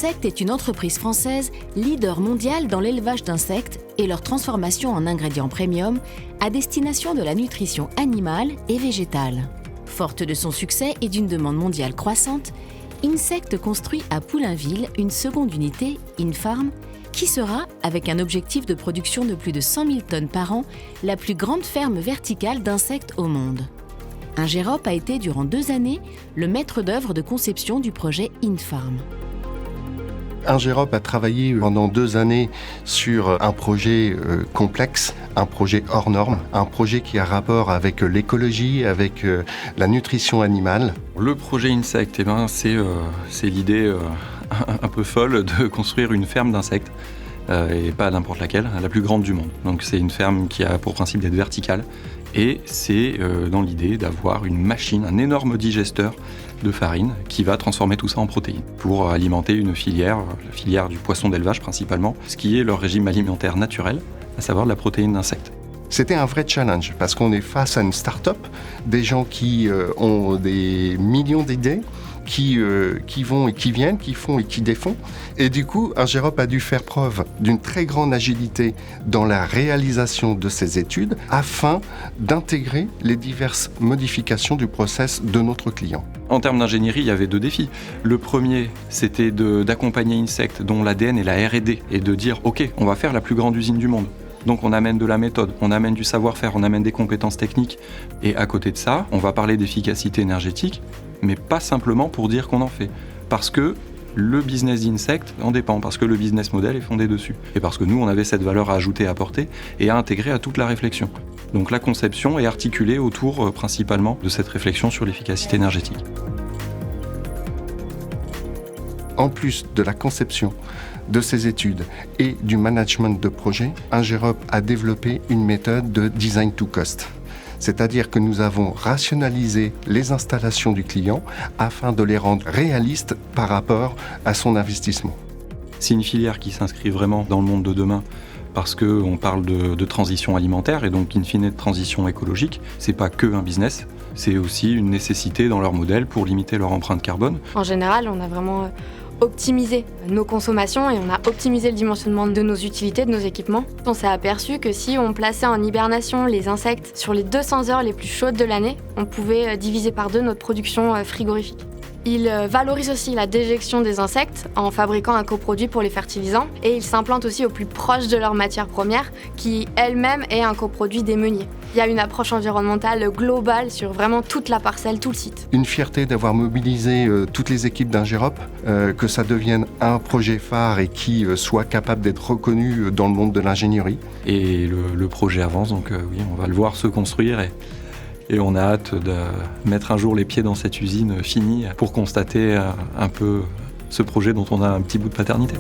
Insect est une entreprise française leader mondial dans l'élevage d'insectes et leur transformation en ingrédients premium à destination de la nutrition animale et végétale. Forte de son succès et d'une demande mondiale croissante, Insect construit à Poulainville une seconde unité, InFarm, qui sera, avec un objectif de production de plus de 100 000 tonnes par an, la plus grande ferme verticale d'insectes au monde. Ingérop a été durant 2 années le maître d'œuvre de conception du projet InFarm. Ingérop a travaillé pendant 2 années sur un projet complexe, un projet hors norme, un projet qui a rapport avec l'écologie, avec la nutrition animale. Le projet Insect, c'est l'idée un peu folle de construire une ferme d'insectes, et pas n'importe laquelle, la plus grande du monde. Donc c'est une ferme qui a pour principe d'être verticale, et c'est dans l'idée d'avoir une machine, un énorme digesteur de farine qui va transformer tout ça en protéines pour alimenter une filière, la filière du poisson d'élevage principalement, ce qui est leur régime alimentaire naturel, à savoir de la protéine d'insectes. C'était un vrai challenge parce qu'on est face à une start-up, des gens qui ont des millions d'idées, qui vont et qui viennent, qui font et qui défont. Et du coup, Ingérop a dû faire preuve d'une très grande agilité dans la réalisation de ces études afin d'intégrer les diverses modifications du process de notre client. En termes d'ingénierie, il y avait 2 défis. Le premier, c'était d'accompagner Insect, dont l'ADN est la R&D, et de dire « Ok, on va faire la plus grande usine du monde ». Donc on amène de la méthode, on amène du savoir-faire, on amène des compétences techniques. Et à côté de ça, on va parler d'efficacité énergétique, mais pas simplement pour dire qu'on en fait. Parce que le business d'Insect en dépend, parce que le business model est fondé dessus. Et parce que nous, on avait cette valeur à ajouter, à apporter et à intégrer à toute la réflexion. Donc la conception est articulée autour principalement de cette réflexion sur l'efficacité énergétique. En plus de la conception de ces études et du management de projet, Ingérop a développé une méthode de design to cost. C'est-à-dire que nous avons rationalisé les installations du client afin de les rendre réalistes par rapport à son investissement. C'est une filière qui s'inscrit vraiment dans le monde de demain parce qu'on parle de transition alimentaire et donc in fine de transition écologique. C'est pas que un business, c'est aussi une nécessité dans leur modèle pour limiter leur empreinte carbone. En général, on a vraiment optimiser nos consommations et on a optimisé le dimensionnement de nos utilités, de nos équipements. On s'est aperçu que si on plaçait en hibernation les insectes sur les 200 heures les plus chaudes de l'année, on pouvait diviser par 2 notre production frigorifique. Il valorise aussi la déjection des insectes en fabriquant un coproduit pour les fertilisants et il s'implante aussi au plus proche de leur matière première qui elle-même est un coproduit des meuniers. Il y a une approche environnementale globale sur vraiment toute la parcelle, tout le site. Une fierté d'avoir mobilisé toutes les équipes d'Ingérop, que ça devienne un projet phare et qui soit capable d'être reconnu dans le monde de l'ingénierie. Et le projet avance, donc oui, on va le voir se construire et on a hâte de mettre un jour les pieds dans cette usine finie pour constater un peu ce projet dont on a un petit bout de paternité.